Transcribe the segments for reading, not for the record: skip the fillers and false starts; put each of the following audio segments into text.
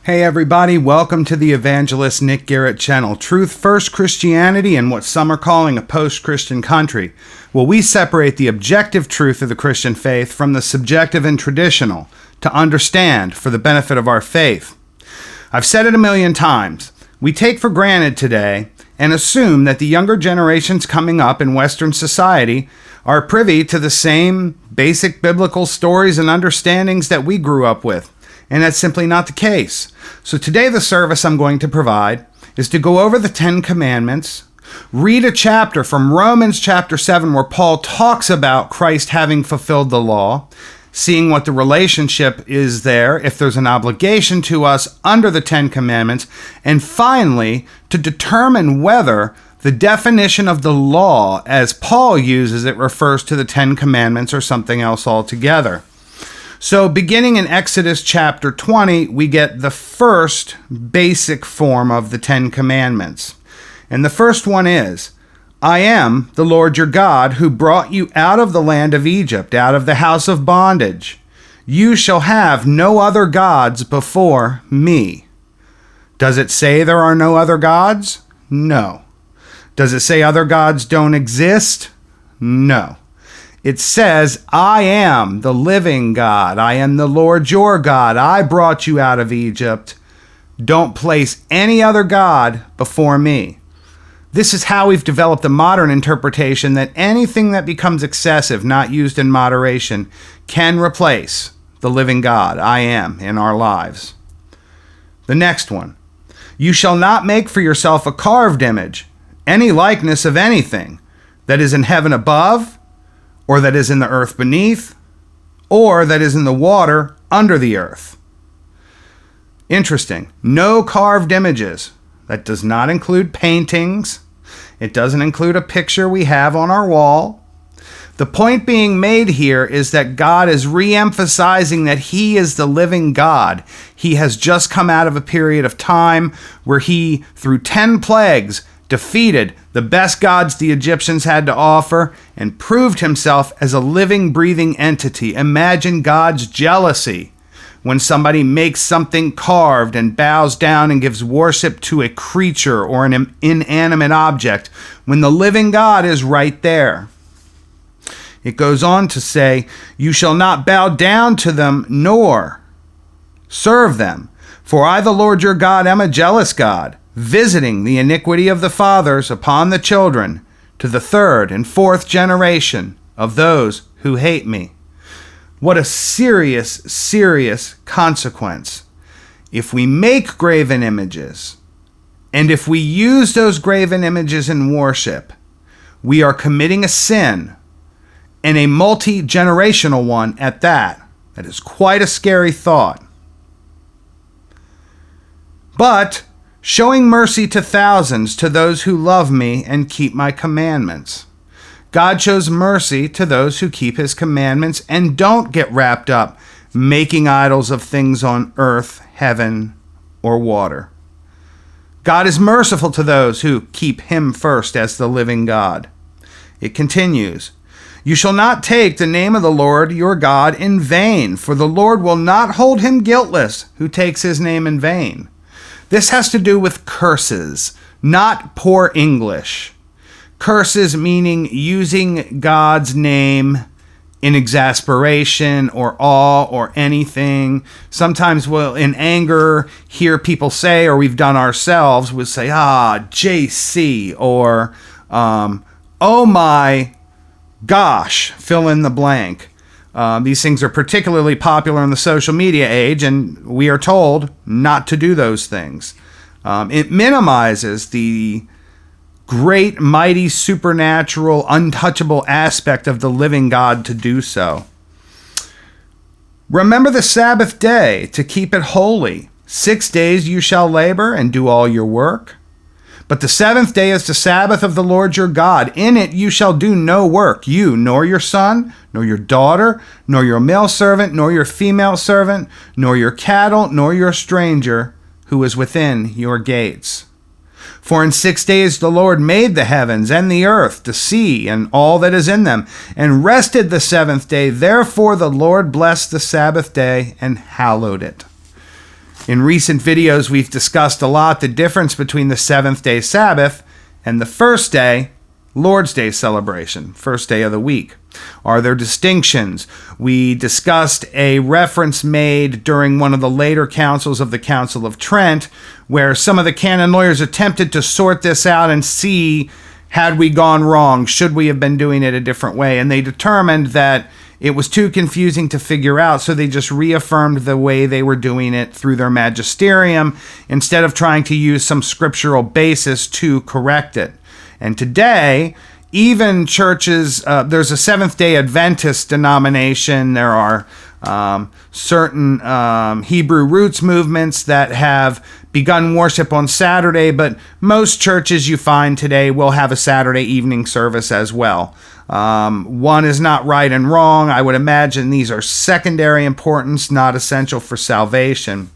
Hey everybody, welcome to the Evangelist Nick Garrett channel. Truth First Christianity in what some are calling a post-Christian country. Well, we separate the objective truth of the Christian faith from the subjective and traditional to understand for the benefit of our faith. I've said it a million times. We take for granted today and assume that the younger generations coming up in Western society are privy to the same basic biblical stories and understandings that we grew up with. And that's simply not the case. So today the service I'm going to provide is to go over the 10 Commandments, read a chapter from Romans chapter 7 where Paul talks about Christ having fulfilled the law, seeing what the relationship is there, if there's an obligation to us under the 10 Commandments, and finally to determine whether the definition of the law as Paul uses it refers to the 10 Commandments or something else altogether. So beginning in Exodus chapter 20, we get the first basic form of the 10 Commandments. And the first one is, I am the Lord your God who brought you out of the land of Egypt, out of the house of bondage. You shall have no other gods before me. Does it say there are no other gods? No. Does it say other gods don't exist? No. It says, I am the living God. I am the Lord your God. I brought you out of Egypt. Don't place any other God before me. This is how we've developed the modern interpretation that anything that becomes excessive, not used in moderation, can replace the living God, I am, in our lives. The next one, you shall not make for yourself a carved image, any likeness of anything that is in heaven above, or that is in the earth beneath, or that is in the water under the earth. Interesting. No carved images. That does not include paintings. It doesn't include a picture we have on our wall. The point being made here is that God is re-emphasizing that He is the living God. He has just come out of a period of time where He, through 10 plagues, defeated the best gods the Egyptians had to offer and proved himself as a living, breathing entity. Imagine God's jealousy when somebody makes something carved and bows down and gives worship to a creature or an inanimate object when the living God is right there. It goes on to say, you shall not bow down to them nor serve them, for I, the Lord your God, am a jealous God, visiting the iniquity of the fathers upon the children to the third and fourth generation of those who hate me. What a serious, serious consequence. If we make graven images, and if we use those graven images in worship, we are committing a sin, and a multi-generational one at that. That is quite a scary thought. But showing mercy to thousands, to those who love me and keep my commandments. God shows mercy to those who keep his commandments and don't get wrapped up making idols of things on earth, heaven, or water. God is merciful to those who keep him first as the living God. It continues, you shall not take the name of the Lord your God in vain, for the Lord will not hold him guiltless who takes his name in vain. This has to do with curses, not poor English. Curses meaning using God's name in exasperation or awe or anything. Sometimes we'll, in anger, hear people say, or we've done ourselves, we'll say, JC, or, oh my gosh, fill in the blank. These things are particularly popular in the social media age, and we are told not to do those things. It minimizes the great, mighty, supernatural, untouchable aspect of the living God to do so. Remember the Sabbath day to keep it holy. 6 days you shall labor and do all your work. But the seventh day is the Sabbath of the Lord your God. In it you shall do no work, you, nor your son, nor your daughter, nor your male servant, nor your female servant, nor your cattle, nor your stranger who is within your gates. For in 6 days the Lord made the heavens and the earth, the sea, and all that is in them, and rested the seventh day. Therefore the Lord blessed the Sabbath day and hallowed it. In recent videos, we've discussed a lot the difference between the seventh-day Sabbath and the first day, Lord's Day celebration, first day of the week. Are there distinctions? We discussed a reference made during one of the later councils of the Council of Trent, where some of the canon lawyers attempted to sort this out and see, had we gone wrong? Should we have been doing it a different way? And they determined that it was too confusing to figure out, so they just reaffirmed the way they were doing it through their magisterium instead of trying to use some scriptural basis to correct it. And today, even churches, there's a Seventh-day Adventist denomination. There are certain Hebrew roots movements that have begun worship on Saturday, but most churches you find today will have a Saturday evening service as well. One is not right and wrong. I would imagine these are secondary importance, not essential for salvation.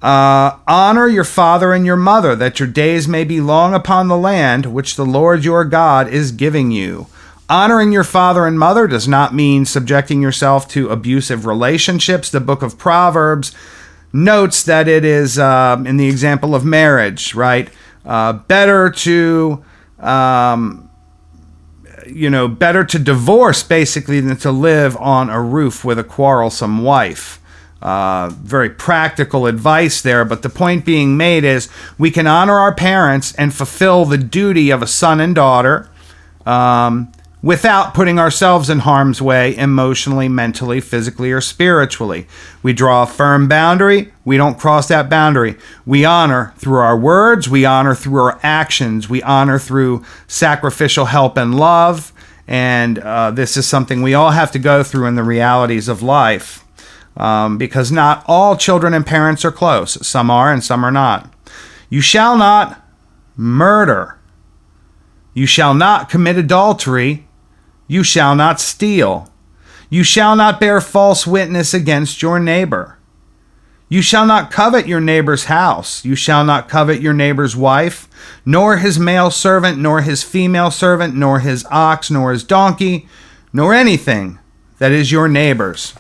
Honor your father and your mother, that your days may be long upon the land which the Lord your God is giving you. Honoring your father and mother does not mean subjecting yourself to abusive relationships. The book of Proverbs notes that it is, in the example of marriage, right? Better to divorce, basically, than to live on a roof with a quarrelsome wife. Very practical advice there, but the point being made is we can honor our parents and fulfill the duty of a son and daughter without putting ourselves in harm's way emotionally, mentally, physically, or spiritually. We draw a firm boundary. We don't cross that boundary. We honor through our words. We honor through our actions. We honor through sacrificial help and love. And this is something we all have to go through in the realities of life. Because not all children and parents are close. Some are and some are not. You shall not murder. You shall not commit adultery. You shall not steal. You shall not bear false witness against your neighbor. You shall not covet your neighbor's house. You shall not covet your neighbor's wife, nor his male servant, nor his female servant, nor his ox, nor his donkey, nor anything that is your neighbor's.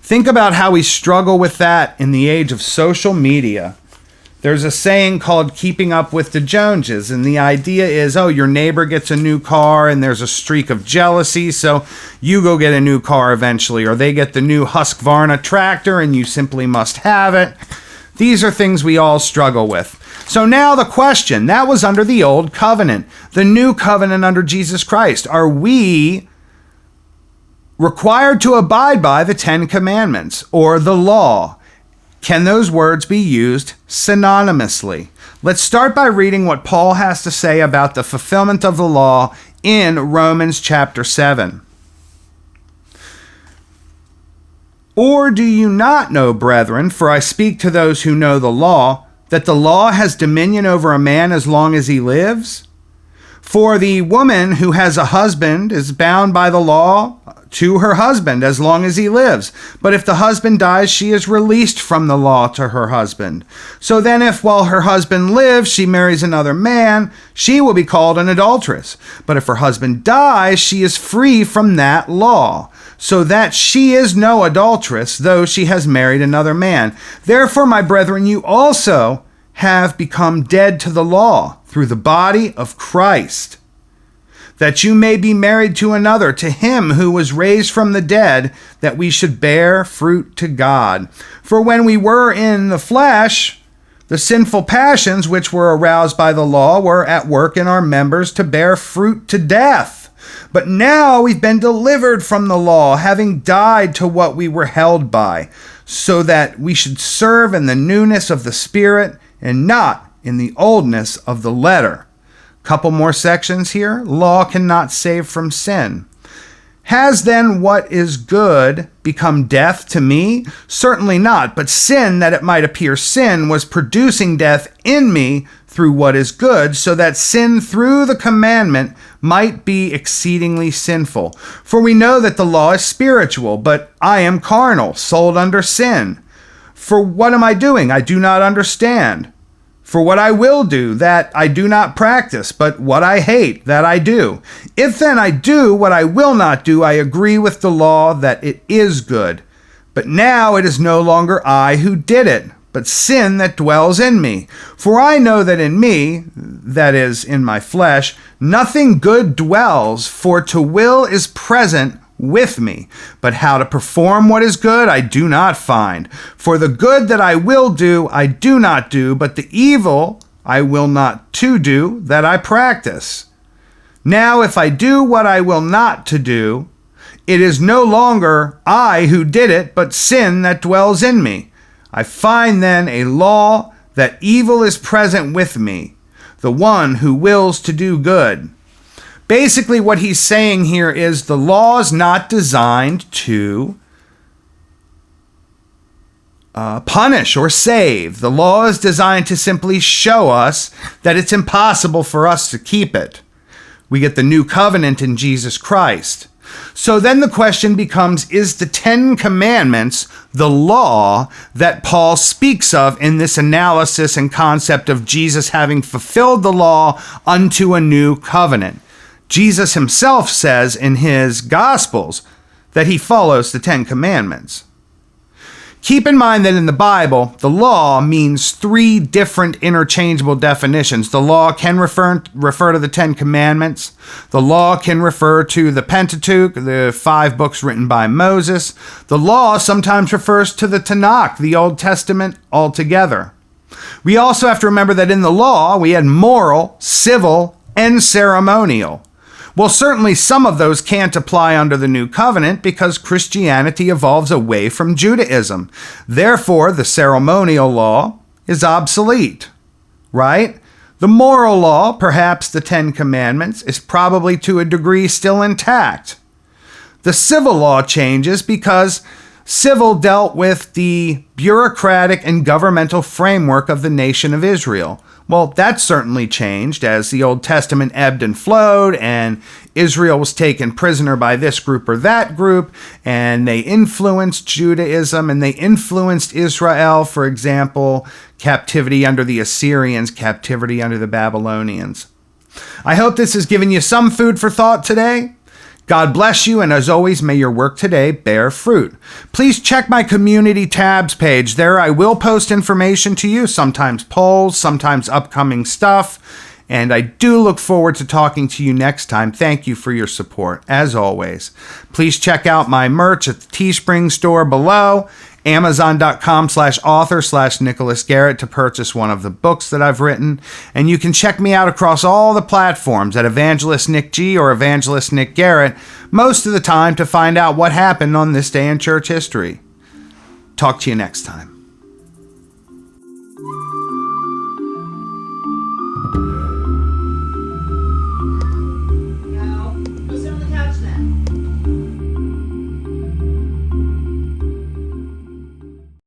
Think about how we struggle with that in the age of social media. There's a saying called keeping up with the Joneses, and the idea is, your neighbor gets a new car and there's a streak of jealousy, so you go get a new car eventually, or they get the new Husqvarna tractor and you simply must have it. These are things we all struggle with. So now the question, that was under the old covenant. The new covenant under Jesus Christ. Are we required to abide by the Ten Commandments or the law? Can those words be used synonymously? Let's start by reading what Paul has to say about the fulfillment of the law in Romans chapter 7. Or do you not know, brethren, for I speak to those who know the law, that the law has dominion over a man as long as he lives? For the woman who has a husband is bound by the law to her husband as long as he lives. But if the husband dies, she is released from the law to her husband. So then if while her husband lives, she marries another man, she will be called an adulteress. But if her husband dies, she is free from that law, so that she is no adulteress, though she has married another man. Therefore, my brethren, you also have become dead to the law through the body of Christ, that you may be married to another, to him who was raised from the dead, that we should bear fruit to God. For when we were in the flesh, the sinful passions which were aroused by the law were at work in our members to bear fruit to death. But now we've been delivered from the law, having died to what we were held by, so that we should serve in the newness of the Spirit and not in the oldness of the letter. Couple more sections here. Law cannot save from sin. Has then what is good become death to me? Certainly not, but sin, that it might appear sin, was producing death in me through what is good, so that sin through the commandment might be exceedingly sinful. For we know that the law is spiritual, but I am carnal, sold under sin. For what am I doing? I do not understand. For what I will do, that I do not practice, but what I hate, that I do. If then I do what I will not do, I agree with the law that it is good. But now it is no longer I who did it, but sin that dwells in me. For I know that in me, that is, in my flesh, nothing good dwells, for to will is present with me. But how to perform what is good I do not find. For the good that I will do, I do not do, but the evil I will not to do, that I practice. Now if I do what I will not to do, it is no longer I who did it, but sin that dwells in me. I find then a law that evil is present with me, the one who wills to do good. Basically, what he's saying here is the law is not designed to punish or save. The law is designed to simply show us that it's impossible for us to keep it. We get the new covenant in Jesus Christ. So then the question becomes, is the 10 Commandments the law that Paul speaks of in this analysis and concept of Jesus having fulfilled the law unto a new covenant? Jesus himself says in his Gospels that he follows the 10 Commandments. Keep in mind that in the Bible, the law means 3 different interchangeable definitions. The law can refer to the 10 Commandments. The law can refer to the Pentateuch, the 5 books written by Moses. The law sometimes refers to the Tanakh, the Old Testament altogether. We also have to remember that in the law, we had moral, civil, and ceremonial. Well, certainly some of those can't apply under the new covenant because Christianity evolves away from Judaism. Therefore, the ceremonial law is obsolete, right? The moral law, perhaps the 10 Commandments, is probably to a degree still intact. The civil law changes because civil dealt with the bureaucratic and governmental framework of the nation of Israel. Well, that certainly changed as the Old Testament ebbed and flowed, and Israel was taken prisoner by this group or that group, and they influenced Judaism, and they influenced Israel, for example, captivity under the Assyrians, captivity under the Babylonians. I hope this has given you some food for thought today. God bless you, and as always, may your work today bear fruit. Please check my community tabs page. There I will post information to you, sometimes polls, sometimes upcoming stuff, and I do look forward to talking to you next time. Thank you for your support, as always. Please check out my merch at the Teespring store below, Amazon.com/author/nicholasdgarrett to purchase one of the books that I've written. And you can check me out across all the platforms at Evangelist Nick G or Evangelist Nick Garrett most of the time to find out what happened on this day in church history. Talk to you next time.